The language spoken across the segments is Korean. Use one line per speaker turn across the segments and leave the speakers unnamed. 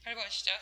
8번 시작.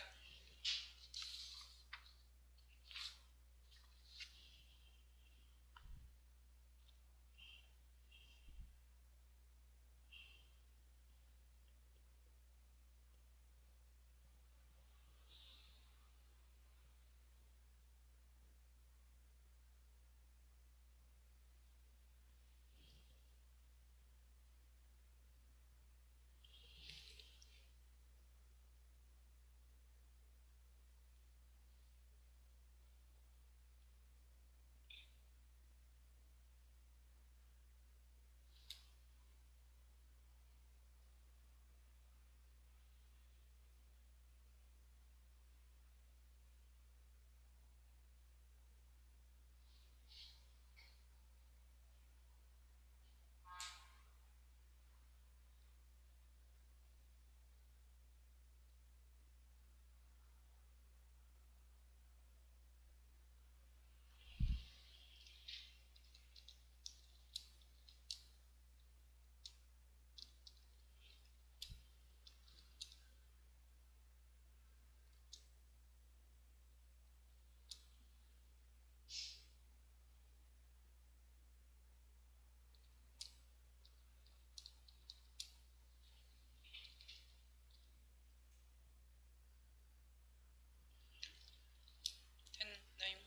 됐나요?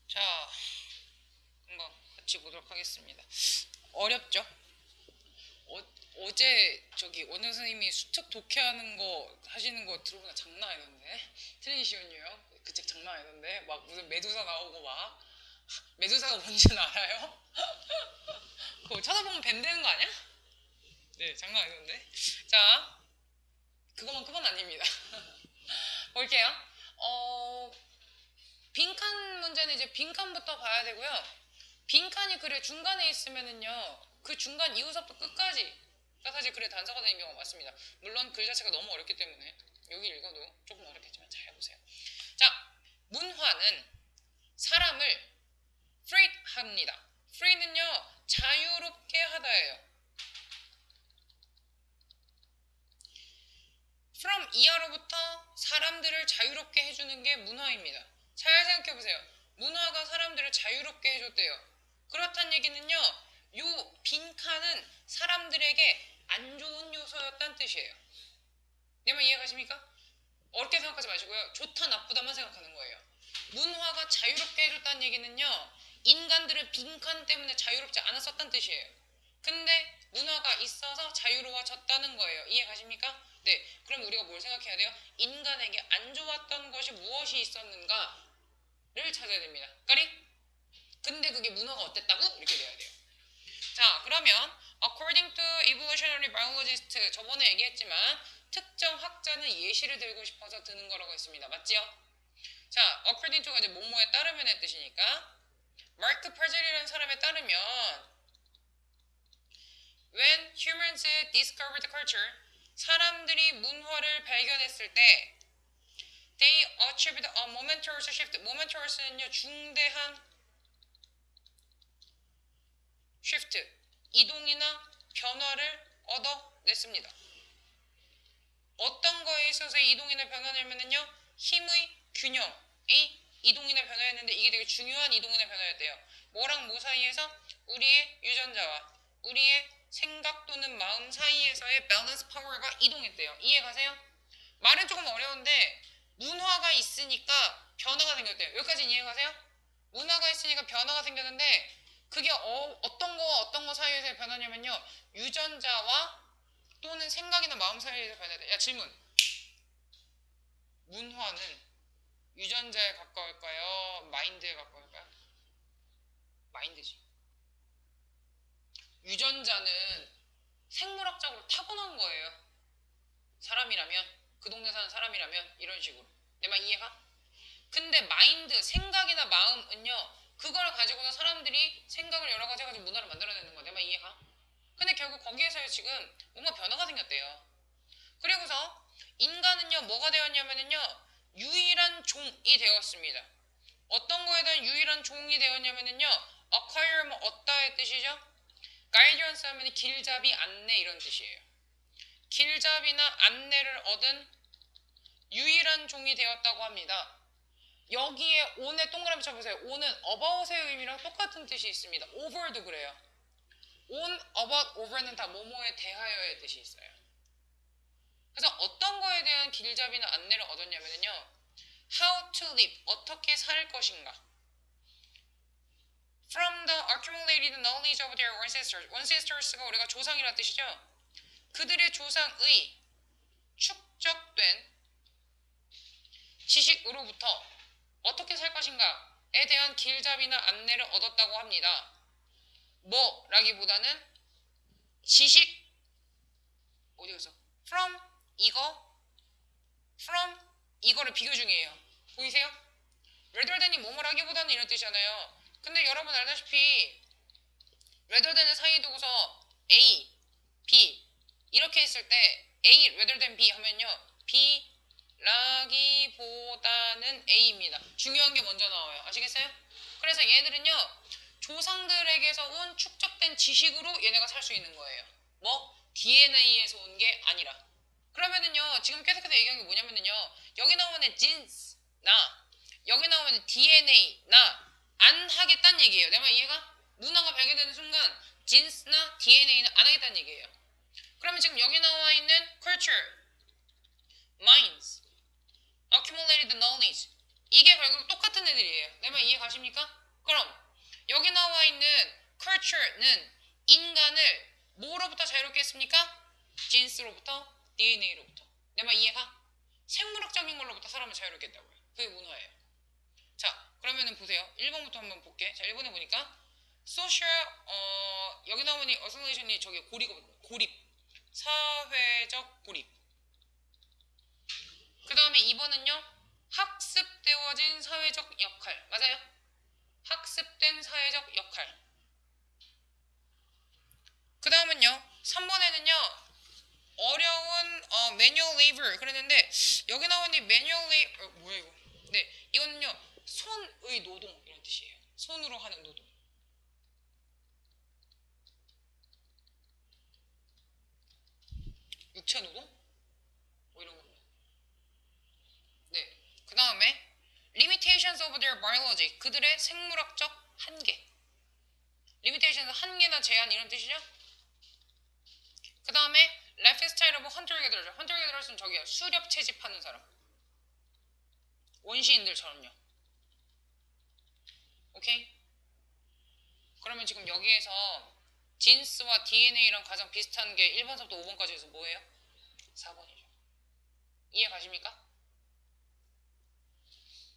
자, 한번 같이 보도록 하겠습니다. 어렵죠? 어제 저기 원장 선생님이 수첩 독해하는 거 하시는 거 들어보니까 장난 아니던데. 틀리기 쉬운 유형 그 책 장난 아니던데. 막 무슨 메두사 나오고 막. 메두사가 뭔지는 알아요? 그거 찾아보면 뱀 되는 거 아니야? 네, 장난 아니던데. 자, 그것만큼은 아닙니다. 볼게요. 빈칸 문제는 이제 빈칸부터 봐야 되고요. 빈칸이 글의 중간에 있으면은요, 그 중간 이후서부터 끝까지 사실 글의 단서가 되는 경우가 많습니다. 물론 글 자체가 너무 어렵기 때문에 여기 읽어도 조금 어렵겠지만 잘 해보세요. 자, 문화는 사람을 free 합니다. free는요, 자유롭게 하다예요. from 이하로부터 사람들을 자유롭게 해주는 게 문화입니다. 잘 생각해보세요. 문화가 사람들을 자유롭게 해줬대요. 그렇단 얘기는요, 요 빈칸은 사람들에게 안 좋은 요소였단 뜻이에요. 내 말 이해가십니까? 어렵게 생각하지 마시고요. 좋다 나쁘다만 생각하는 거예요. 문화가 자유롭게 해줬다는 얘기는요, 인간들은 빈칸 때문에 자유롭지 않았었단 뜻이에요. 근데 문화가 있어서 자유로워졌다는 거예요. 이해가십니까? 네. 그럼 우리가 뭘 생각해야 돼요? 인간에게 안 좋았던 것이 무엇이 있었는가를 찾아야 됩니다. 까리? 근데 그게 문화가 어땠다고? 이렇게 돼야 돼요. 자, 그러면 according to evolutionary biologist, 저번에 얘기했지만 특정 학자는 예시를 들고 싶어서 드는 거라고 했습니다. 맞지요? 자, according to가 이제 뭐뭐에 따르면의 뜻이니까 마크 퍼젤이라는 사람에 따르면 when humans discovered culture, 사람들이 문화를 발견했을 때 they achieved a momentous shift. momentous는요, 중대한 shift, 이동이나 변화를 얻어냈습니다. 어떤 거에 있어서의 이동이나 변화냐면요, 힘의 균형의 이동이나 변화였는데 이게 되게 중요한 이동이나 변화였대요. 뭐랑 뭐 사이에서? 우리의 유전자와 우리의 생각 또는 마음 사이에서의 밸런스 파워가 이동했대요. 이해가세요? 말은 조금 어려운데 문화가 있으니까 변화가 생겼대요. 여기까지 이해가세요? 문화가 있으니까 변화가 생겼는데 그게 어떤 거와 어떤 거 사이에서의 변화냐면요, 유전자와 또는 생각이나 마음 사이에서 변화돼. 야, 질문. 문화는 유전자에 가까울까요? 마인드에 가까울까요? 마인드지. 유전자는 생물학적으로 타고난 거예요. 사람이라면, 그 동네 사는 사람이라면 이런 식으로. 내 말 이해가? 근데 마인드, 생각이나 마음은요, 그걸 가지고는 사람들이 생각을 여러 가지 해가지고 문화를 만들어내는 거야. 내 말 이해가? 근데 결국 거기에서 지금 뭔가 변화가 생겼대요. 그리고서 인간은요, 뭐가 되었냐면요, 유일한 종이 되었습니다. 어떤 거에 대한 유일한 종이 되었냐면요, acquire, 뭐 얻다의 뜻이죠. 가이던스 하면 길잡이, 안내 이런 뜻이에요. 길잡이나 안내를 얻은 유일한 종이 되었다고 합니다. 여기에 on에 동그라미 쳐보세요. on은 about의 의미랑 똑같은 뜻이 있습니다. over도 그래요. on, about, over는 다 뭐뭐에 대하여의 뜻이 있어요. 그래서 어떤 거에 대한 길잡이나 안내를 얻었냐면요. how to live, 어떻게 살 것인가. From the accumulated knowledge of their ancestors. ancestors가 우리가 조상이라는 뜻이죠. 그들의 조상의 축적된 지식으로부터 어떻게 살 것인가에 대한 길잡이나 안내를 얻었다고 합니다. 뭐라기보다는 지식 어디 갔어? From 이거 From 이거를 비교 중이에요. 보이세요? rather than이 뭐뭐라기보다는 이런 뜻이잖아요. 근데 여러분 알다시피 rather than의 사이 두고서 A, B 이렇게 했을 때 A rather than B 하면요. B 라기보다는 A입니다. 중요한 게 먼저 나와요. 아시겠어요? 그래서 얘들은요. 조상들에게서 온 축적된 지식으로 얘네가 살 수 있는 거예요. 뭐? DNA에서 온 게 아니라. 그러면은요. 지금 계속해서 얘기한 게 뭐냐면은요. 여기 나오는 genes, 나 여기 나오는 DNA, 나 안 하겠다는 얘기예요. 내 말 이해가? 문화가 발견되는 순간 genes나 DNA는 안 하겠다는 얘기예요. 그러면 지금 여기 나와 있는 culture, minds, accumulated knowledge 이게 결국 똑같은 애들이에요. 내 말 이해 가십니까? 그럼 여기 나와 있는 culture는 인간을 뭐로부터 자유롭게 했습니까? genes로부터 DNA로부터. 내 말 이해가? 생물학적인 걸로부터 사람을 자유롭게 했다고요. 그게 문화예요. 자 그러면은 보세요. 1번부터 한번 볼게. 자 1번에 보니까 social 여기 나오니 assimilation이 저기 고립 사회적 고립. 그 다음에 2번은요. 학습되어진 사회적 역할. 맞아요? 학습된 사회적 역할. 그 다음은요. 3번에는요. 어려운 manual labor 그랬는데 여기 나오니 manual labor 뭐야 이거. 네 이거는요. 손의 노동 이런 뜻이에요. 손으로 하는 노동. 육체 노동? 뭐 이런 거. 네. 그 다음에 limitations of their biology. 그들의 생물학적 한계. limitations 한계나 제한 이런 뜻이죠? 그 다음에 lifestyle of hunter-gatherer. hunter-gatherers는 저기요. 수렵 채집하는 사람. 원시인들처럼요. 오케이? 그러면 지금 여기에서 지인스와 DNA랑 가장 비슷한 게 1번서부터 5번까지 해서 뭐예요? 4번이죠. 이해 가십니까?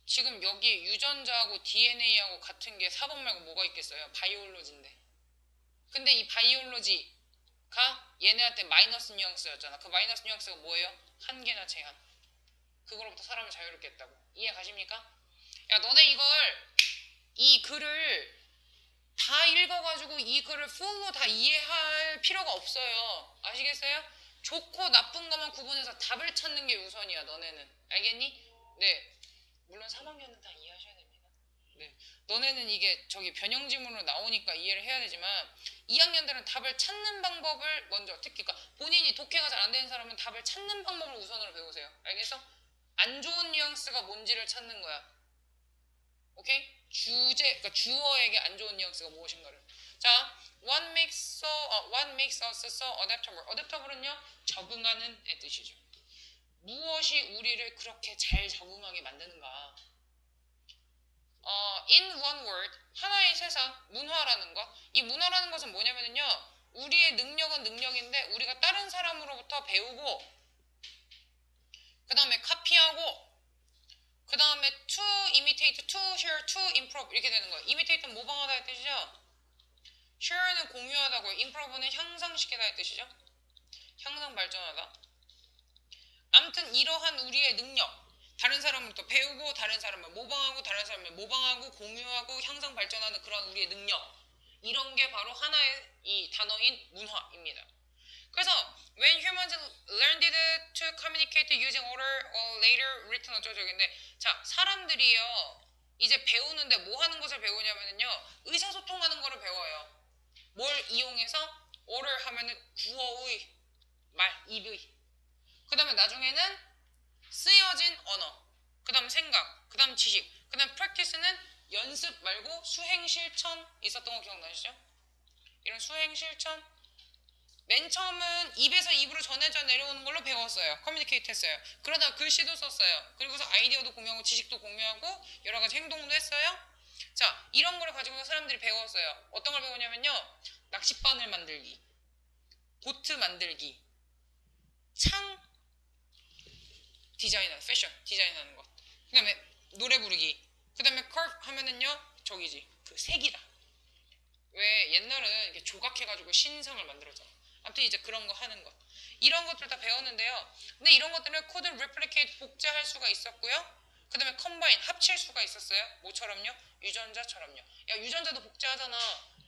지금 여기 유전자하고 DNA하고 같은 게 4번 말고 뭐가 있겠어요? 바이올로지인데. 근데 이 바이올로지가 얘네한테 마이너스 뉘앙스였잖아. 그 마이너스 뉘앙스가 뭐예요? 한계나 제한. 그거로부터 사람을 자유롭게 했다고. 이해 가십니까? 야 너네 이 글을 다 읽어가지고 이 글을 풀로 다 이해할 필요가 없어요. 아시겠어요? 좋고 나쁜 것만 구분해서 답을 찾는 게 우선이야 너네는. 알겠니? 네. 물론 3학년은 다 이해하셔야 됩니다. 네. 너네는 이게 저기 변형지문으로 나오니까 이해를 해야 되지만 2학년들은 답을 찾는 방법을 먼저 특히 그러니까 본인이 독해가 잘 안 되는 사람은 답을 찾는 방법을 우선으로 배우세요. 알겠어? 안 좋은 뉘앙스가 뭔지를 찾는 거야. 오케이? 그러니까 주어에게 안 좋은 뉘앙스가 무엇인가를. 자, what makes us so adaptable? adaptable은요, 적응하는 의 뜻이죠. 무엇이 우리를 그렇게 잘 적응하게 만드는가? In one word, 하나의 세상, 문화라는 것. 이 문화라는 것은 뭐냐면요, 우리의 능력은 능력인데 우리가 다른 사람으로부터 배우고, 그 다음에 카피하고, 그 다음에 to imitate, to share, to improve 이렇게 되는 거예요. imitate는 모방하다의 뜻이죠. share는 공유하다고요. improve는 향상시키다의 뜻이죠. 향상 발전하다. 아무튼 이러한 우리의 능력, 다른 사람부터 배우고 다른 사람을 모방하고 다른 사람을 모방하고 공유하고 향상 발전하는 그런 우리의 능력, 이런 게 바로 하나의 이 단어인 문화입니다. 그래서 when humans learned to communicate using oral or later written 어쩌고저쩌고인데, 자 사람들이요 이제 배우는데 뭐 하는 것을 배우냐면요 의사소통하는 거를 배워요. 뭘 이용해서 or을 하면은 구어의 말, 입의. 그 다음에 나중에는 쓰여진 언어, 그 다음 생각, 그 다음 지식, 그 다음 practice는 연습 말고 수행 실천 있었던 거 기억나시죠? 이런 수행 실천. 맨 처음은 입에서 입으로 전해져 내려오는 걸로 배웠어요. 커뮤니케이트 했어요. 그러다가 글씨도 썼어요. 그리고서 아이디어도 공유하고 지식도 공유하고 여러 가지 행동도 했어요. 자, 이런 걸 가지고 사람들이 배웠어요. 어떤 걸 배우냐면요. 낚싯바늘 만들기, 보트 만들기, 창 디자인하는, 패션 디자인하는 것. 그 다음에 노래 부르기. 그 다음에 curve 하면은요, 저기지. 그 색이다. 왜 옛날은 이렇게 조각해가지고 신상을 만들었잖아. 아무튼 이제 그런 거 하는 것. 이런 것들 다 배웠는데요. 근데 이런 것들은 코드 replicate 복제할 수가 있었고요. 그 다음에 combine 합칠 수가 있었어요. 뭐처럼요? 유전자처럼요. 야, 유전자도 복제하잖아.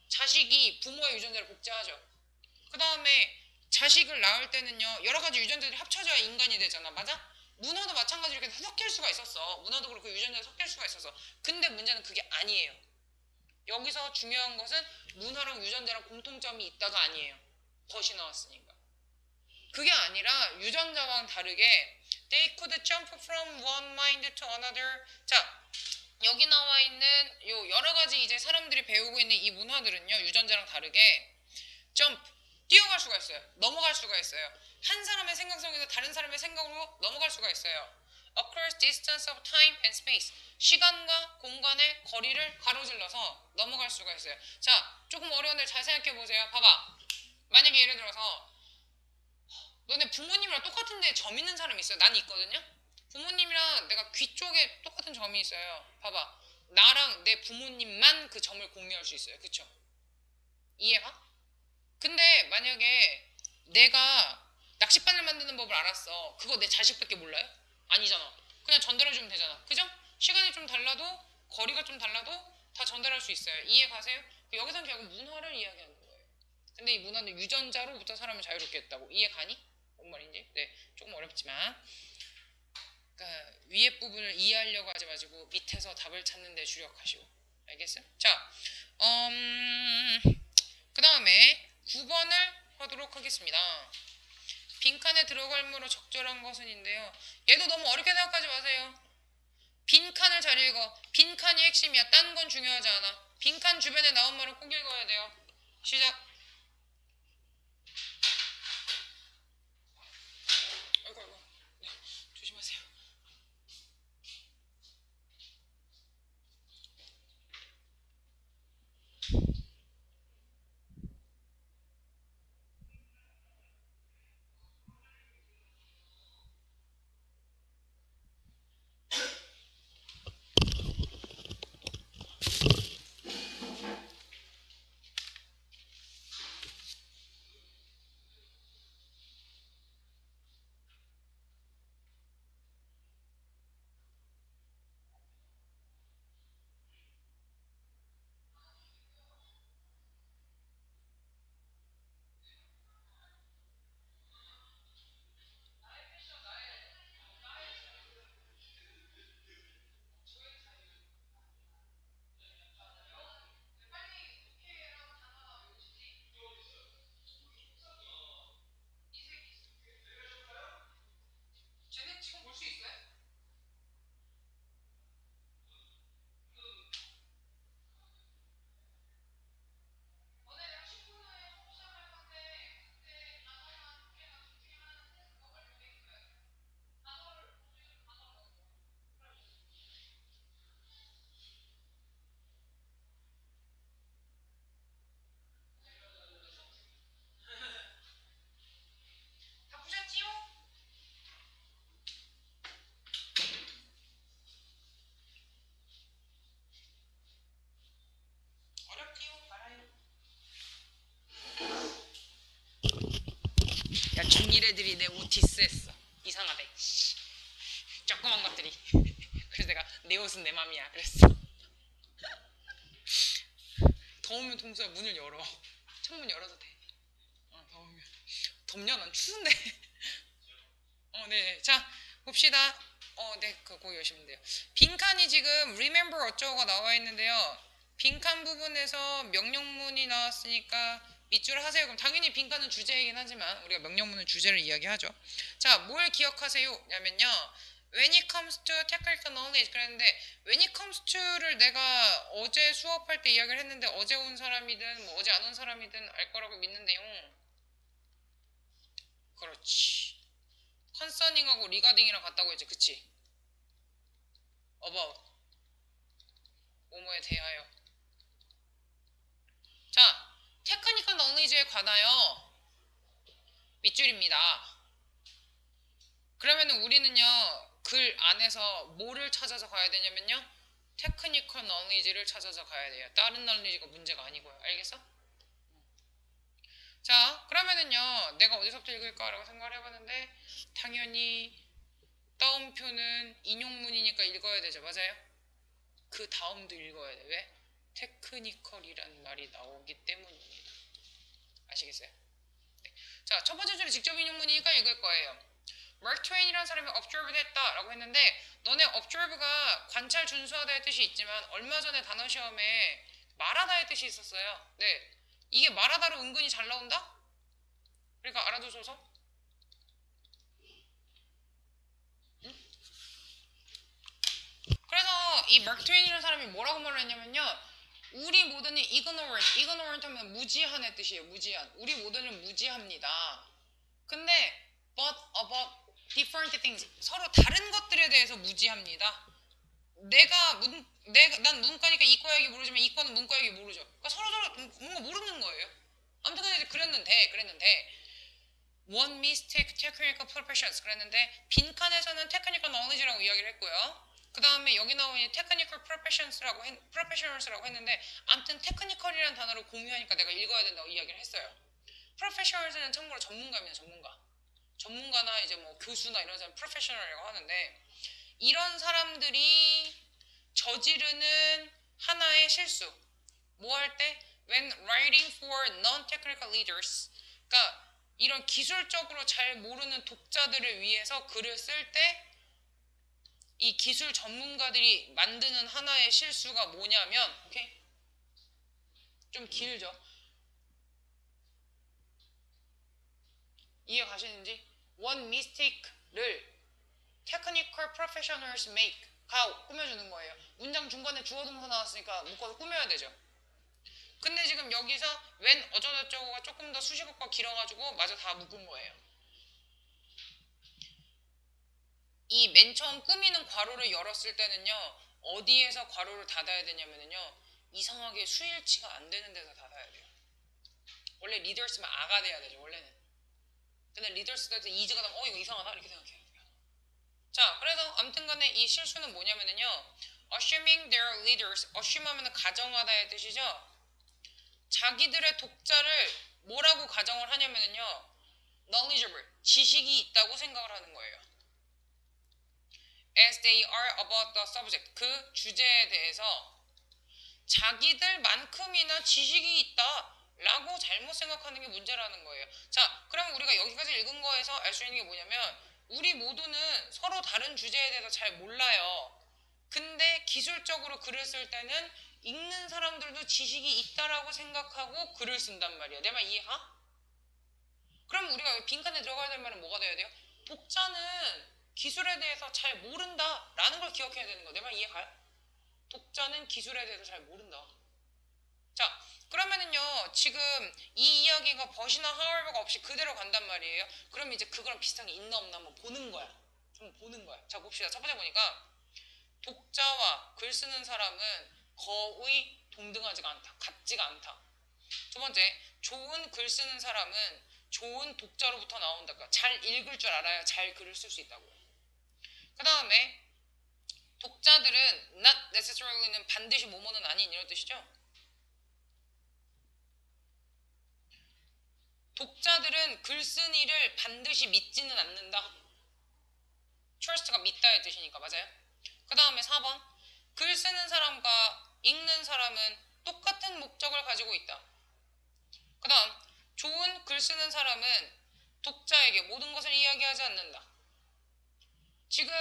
자식이 부모의 유전자를 복제하죠. 그 다음에 자식을 낳을 때는요, 여러 가지 유전자들이 합쳐져야 인간이 되잖아. 맞아? 문화도 마찬가지로 이렇게 섞일 수가 있었어. 문화도 그렇고 유전자가 섞일 수가 있었어. 근데 문제는 그게 아니에요. 여기서 중요한 것은 문화랑 유전자랑 공통점이 있다가 아니에요. 덫이 나왔으니까. 그게 아니라 유전자와는 다르게 they could jump from one mind to another. 자, 여기 나와 있는 요 여러 가지 이제 사람들이 배우고 있는 이 문화들은요, 유전자랑 다르게 jump, 뛰어갈 수가 있어요. 넘어갈 수가 있어요. 한 사람의 생각 속에서 다른 사람의 생각으로 넘어갈 수가 있어요. Across distance of time and space. 시간과 공간의 거리를 가로질러서 넘어갈 수가 있어요. 자, 조금 어려운데 잘 생각해 보세요. 봐봐. 만약에 예를 들어서 너네 부모님이랑 똑같은 데에 점 있는 사람이 있어요. 난 있거든요. 부모님이랑 내가 귀 쪽에 똑같은 점이 있어요. 봐봐. 나랑 내 부모님만 그 점을 공유할 수 있어요. 그쵸? 이해가? 근데 만약에 내가 낚싯바늘 만드는 법을 알았어. 그거 내 자식밖에 몰라요? 아니잖아. 그냥 전달해주면 되잖아. 그죠? 시간이 좀 달라도 거리가 좀 달라도 다 전달할 수 있어요. 이해 가세요? 여기서는 결국 문화를 이야기하는 거예요. 근데 이 문화는 유전자로부터 사람을 자유롭게 했다고. 이해 가니? 뭔 말인지? 네, 조금 어렵지만 그러니까 위에 부분을 이해하려고 하지 마시고 밑에서 답을 찾는 데 주력하시고. 알겠어요? 자, 그 다음에 9번을 하도록 하겠습니다. 빈칸에 들어갈 무로 적절한 것은인데요. 얘도 너무 어렵게 생각하지 마세요. 빈칸을 잘 읽어. 빈칸이 핵심이야. 딴 건 중요하지 않아. 빈칸 주변에 나온 말을 꼭 읽어야 돼요. 시작. 아이고 아이고. 네, 조심하세요. 쟤네 지금 볼 수 있어요? 다 보셨지요? 어렵지요? 말아요. 야, 중1 애들이 내 오티스 했어. 이상하대. 조그만 것들이. 그래서 내가 내 옷은 내 맘이야. 그랬어. 더우면 동수야 문을 열어. 창문 열어도 돼. 더우면. 덥냐? 난 추운데. 네. 자, 봅시다. 네, 그거 여시면 돼요. 빈칸이 지금 remember 어쩌고가 나와 있는데요. 빈칸 부분에서 명령문이 나왔으니까 밑줄 하세요. 그럼 당연히 빈칸은 주제이긴 하지만 우리가 명령문은 주제를 이야기하죠. 자, 뭘 기억하세요? 냐면요. When it comes to technical knowledge 그랬는데 when it comes to를 내가 어제 수업할 때 이야기를 했는데 어제 온 사람이든 뭐 어제 안 온 사람이든 알 거라고 믿는데요. 그렇지. concerning하고 regarding이랑 같다고 했지. 그치? about 뭐뭐에 대하여. 자, 테크니컬 knowledge에 관하여 밑줄입니다. 그러면 우리는요 글 안에서 뭐를 찾아서 가야 되냐면요 테크니컬 knowledge를 찾아서 가야 돼요. 다른 knowledge가 문제가 아니고요. 알겠어? 자, 그러면은요 내가 어디서부터 읽을까라고 생각을 해봤는데 당연히 따옴표는 인용문이니까 읽어야 되죠. 맞아요? 그 다음도 읽어야 돼. 왜? 테크니컬이란 말이 나오기 때문입니다. 아시겠어요? 네. 자, 첫 번째 줄이 직접 인용문이니까 읽을 거예요. 마크 트웨인이라는 사람이 observed 했다라고 했는데 너네 observe가 관찰 준수하다의 뜻이 있지만 얼마 전에 단어 시험에 말하다의 뜻이 있었어요. 네, 이게 말하다로 은근히 잘 나온다? 그러니까 알아두소서. 응? 그래서 이 마크 트웨인이라는 사람이 뭐라고 말을 했냐면요 우리 모두는 ignorant 하면 무지한의 뜻이에요. 무지한. 우리 모두는 무지합니다. 근데 but about different things 서로 다른 것들에 대해서 무지합니다. 난 문과니까 이과 얘기 모르지만 이과는 문과 얘기 모르죠. 그러니까 서로 뭔가 모르는 거예요. 아무튼 근데 그랬는데 one mistake technical professions 그랬는데 빈칸에서는 technical knowledge라고 이야기를 했고요. 그 다음에 여기 나오는 technical professionals라고 했는데 아무튼 technical이라는 단어를 공유하니까 내가 읽어야 된다고 이야기를 했어요. professionals는 참고로 전문가입니다. 전문가나 이제 뭐 교수나 이런 사람 프로페셔널이라고 하는데 이런 사람들이 저지르는 하나의 실수 뭐 할 때? When writing for non-technical readers 그러니까 이런 기술적으로 잘 모르는 독자들을 위해서 글을 쓸 때 이 기술 전문가들이 만드는 하나의 실수가 뭐냐면 오케이? 좀 길죠? 이해 가시는지? One mistake를 technical professionals make 가 꾸며주는 거예요. 문장 중간에 주어 동사 나왔으니까 묶어서 꾸며야 되죠. 근데 지금 여기서 when 어쩌고저쩌고가 조금 더 수식어가 길어가지고 마저 다 묶은 거예요. 이 맨 처음 꾸미는 괄호를 열었을 때는요 어디에서 괄호를 닫아야 되냐면요 이상하게 수일치가 안 되는 데서 닫아야 돼요. 원래 리더스면 아가 돼야 되죠. 원래는. 근데 리더스 때 이즈가 나면 이거 이상하다 이렇게 생각해요. 자, 그래서 아무튼간에 이 실수는 뭐냐면요 assuming their leaders assume 하면 가정하다의 뜻이죠. 자기들의 독자를 뭐라고 가정을 하냐면요 knowledgeable 지식이 있다고 생각을 하는 거예요. as they are about the subject 그 주제에 대해서 자기들만큼이나 지식이 있다 라고 잘못 생각하는 게 문제라는 거예요. 자, 그럼 우리가 여기까지 읽은 거에서 알 수 있는 게 뭐냐면 우리 모두는 서로 다른 주제에 대해서 잘 몰라요. 근데 기술적으로 글을 쓸 때는 읽는 사람들도 지식이 있다라고 생각하고 글을 쓴단 말이야. 내 말 이해가? 그럼 우리가 빈칸에 들어가야 될 말은 뭐가 돼야 돼요? 독자는 기술에 대해서 잘 모른다 라는 걸 기억해야 되는 거. 내 말 이해가? 독자는 기술에 대해서 잘 모른다. 자, 그러면은요 지금 이 이야기가 버시나 however가 없이 그대로 간단 말이에요. 그럼 이제 그거랑 비슷한 게 있나 없나 한번 보는 거야. 좀 보는 거야. 자, 봅시다. 첫 번째 보니까 독자와 글 쓰는 사람은 거의 동등하지가 않다. 같지가 않다. 두 번째, 좋은 글 쓰는 사람은 좋은 독자로부터 나온다. 그러니까 잘 읽을 줄 알아야 잘 글을 쓸 수 있다고요. 그 다음에 독자들은 not necessarily 반드시 뭐뭐는 아닌 이런 뜻이죠. 독자들은 글쓴이를 반드시 믿지는 않는다. trust가 믿다의 뜻이니까 맞아요. 그 다음에 4번 글 쓰는 사람과 읽는 사람은 똑같은 목적을 가지고 있다. 그 다음 좋은 글 쓰는 사람은 독자에게 모든 것을 이야기하지 않는다. 지금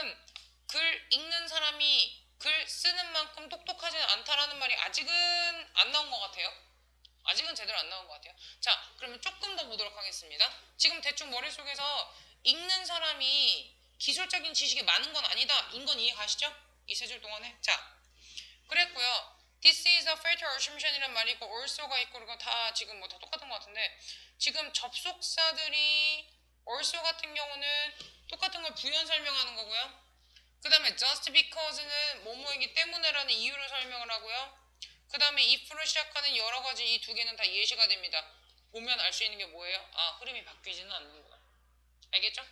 글 읽는 사람이 글 쓰는 만큼 똑똑하지는 않다라는 말이 아직은 안 나온 것 같아요. 아직은 제대로 안 나온 것 같아요. 자, 그러면 조금 더 보도록 하겠습니다. 지금 대충 머릿속에서 읽는 사람이 기술적인 지식이 많은 건 아니다. 인 건 이해 가시죠? 이 세 줄 동안에. 자, 그랬고요. This is a fatal assumption이란 말이 있고 also가 있고 그리고 다 지금 뭐 다 똑같은 것 같은데 지금 접속사들이 also 같은 경우는 똑같은 걸 부연 설명하는 거고요. 그 다음에 just because는 뭐뭐이기 때문에라는 이유를 설명을 하고요. 그 다음에 if로 시작하는 여러 가지 이 두 개는 다 예시가 됩니다. 보면 알 수 있는 게 뭐예요? 아, 흐름이 바뀌지는 않는구나. 알겠죠?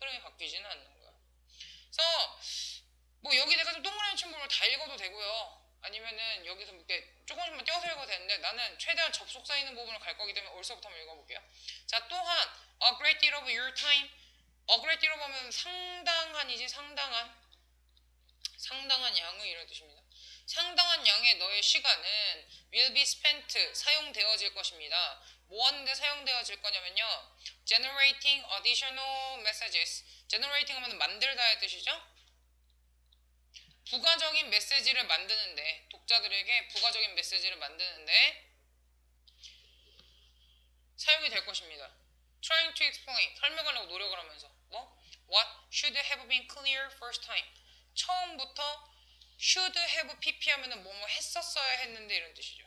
흐름이 바뀌지는 않는구나. 그래서 뭐 여기 내가 좀 동그라미 친 부분을 다 읽어도 되고요. 아니면은 여기서 이렇게 조금씩만 띄어서 읽어도 되는데 나는 최대한 접속사 있는 부분을 갈 거기 때문에 also부터 한번 읽어볼게요. 자, 또한 a great deal of your time. a great deal of 하면 상당한이지 상당한 양의 이런 뜻입니다. 상당한 양의 너의 시간은 will be spent 사용되어질 것입니다. 뭐 하는데 사용되어질 거냐면요. generating additional messages. generating 하면 만들다의 뜻이죠. 부가적인 메시지를 만드는데 독자들에게 부가적인 메시지를 만드는데 사용이 될 것입니다. Trying to explain 설명하려고 노력을 하면서 뭐? What should have been clear first time 처음부터 should have pp 하면은 뭐뭐 했었어야 했는데 이런 뜻이죠.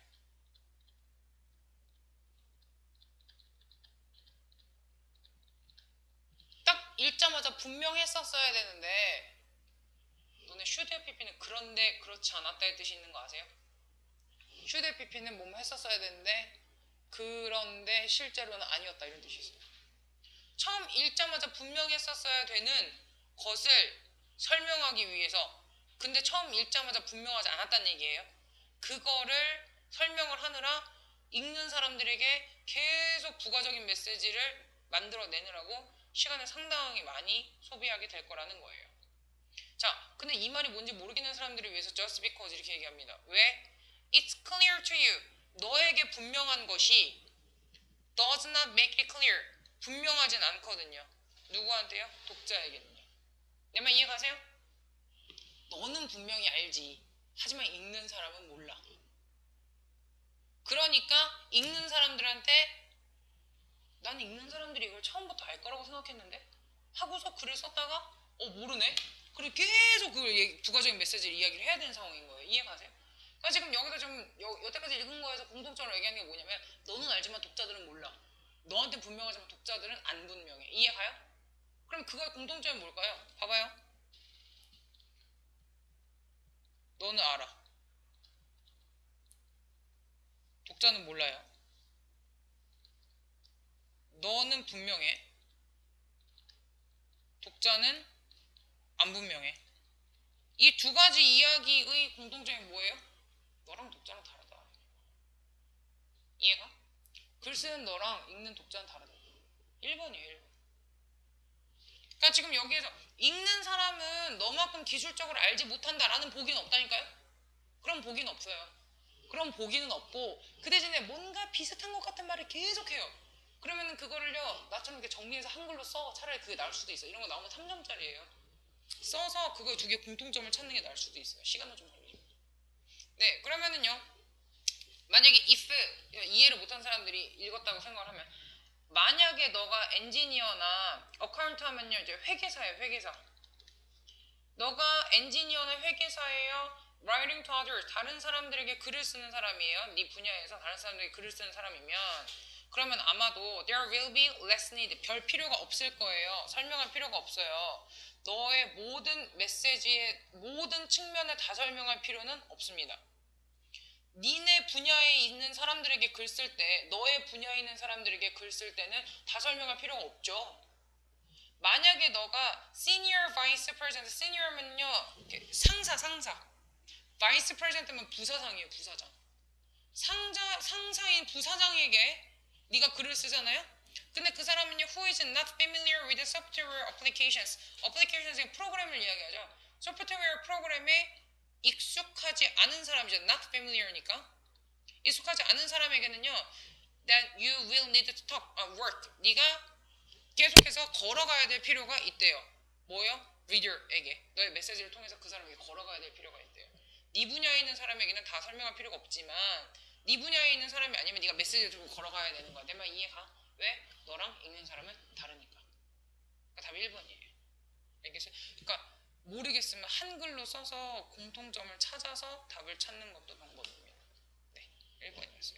딱 읽자마자 분명했었어야 되는데 너네 should have pp는 그런데 그렇지 않았다의 뜻이 있는 거 아세요? should have pp는 뭐뭐 했었어야 되는데 그런데 실제로는 아니었다 이런 뜻이 있어요. 처음 읽자마자 분명했었어야 되는 것을 설명하기 위해서 근데 처음 읽자마자 분명하지 않았다는 얘기예요. 그거를 설명을 하느라 읽는 사람들에게 계속 부가적인 메시지를 만들어내느라고 시간을 상당히 많이 소비하게 될 거라는 거예요. 자, 근데 이 말이 뭔지 모르겠는 사람들을 위해서 just because 이렇게 얘기합니다. 왜? It's clear to you. 너에게 분명한 것이 does not make it clear. 분명하진 않거든요. 누구한테요? 독자에게는요. 내 말 이해 가세요? 너는 분명히 알지. 하지만 읽는 사람은 몰라. 그러니까 읽는 사람들한테 난 읽는 사람들이 이걸 처음부터 알 거라고 생각했는데 하고서 글을 썼다가 모르네? 그리고 계속 그걸 부가적인 메시지를 이야기를 해야 되는 상황인 거예요. 이해 가세요? 그러니까 지금 여기서 좀 여태까지 읽은 거에서 공통점으로 얘기하는 게 뭐냐면 너는 알지만 독자들은 몰라. 너한테 분명하지만 독자들은 안 분명해. 이해 가요? 그럼 그거의 공통점이 뭘까요? 봐봐요. 너는 알아. 독자는 몰라요. 너는 분명해. 독자는 안 분명해. 이 두 가지 이야기의 공통점이 뭐예요? 너랑 독자는 다르다. 이해가? 글 쓰는 너랑 읽는 독자는 다르다. 1번이에요, 1번. 그러니까 지금 여기에서 읽는 사람은 너만큼 기술적으로 알지 못한다라는 보기는 없다니까요? 그럼 보기는 없어요. 그럼 보기는 없고 그 대신에 뭔가 비슷한 것 같은 말을 계속해요. 그러면 그거를요 나처럼 이렇게 정리해서 한글로 써. 차라리 그게 나을 수도 있어요. 이런 거 나오면 3점짜리예요. 써서 그거 두 개 공통점을 찾는 게 나을 수도 있어요. 시간은 좀 걸리죠. 네, 그러면은요 만약에 if 이해를 못한 사람들이 읽었다고 생각을 하면 만약에 너가 엔지니어나 어카운트 하면요 이제 회계사예요. 회계사. 너가 엔지니어나 회계사예요. writing to others 다른 사람들에게 글을 쓰는 사람이에요. 네 분야에서 다른 사람들에게 글을 쓰는 사람이면 그러면 아마도 there will be less need 별 필요가 없을 거예요. 설명할 필요가 없어요. 너의 모든 메시지의 모든 측면을 다 설명할 필요는 없습니다. 니네 분야에 있는 사람들에게 글 쓸 때 너의 분야에 있는 사람들에게 글 쓸 때는 다 설명할 필요가 없죠. 만약에 너가 senior vice president, senior면요 상사 vice president면 부사장이에요. 부사장. 상사인 부사장에게 네가 글을 쓰잖아요. 근데 그 사람은요 who is not familiar with software applications applications의 프로그램을 이야기하죠. 소프트웨어 프로그램에 익숙하지 않은 사람이죠. not familiar니까 익숙하지 않은 사람에게는요 that you will need to talk, work 네가 계속해서 걸어가야 될 필요가 있대요. 뭐요? reader에게 너의 메시지를 통해서 그 사람에게 걸어가야 될 필요가 있대요. 네 분야에 있는 사람에게는 다 설명할 필요가 없지만 네 분야에 있는 사람이 아니면 네가 메시지를 들고 걸어가야 되는 거야. 내 말 이해가? 왜? 너랑 읽는 사람은 다르니까. 그러니까 답이 1번이에요. 알겠어요? 그러니까 모르겠으면 한글로 써서 공통점을 찾아서 답을 찾는 것도 방법입니다. 네, 1번이었어요.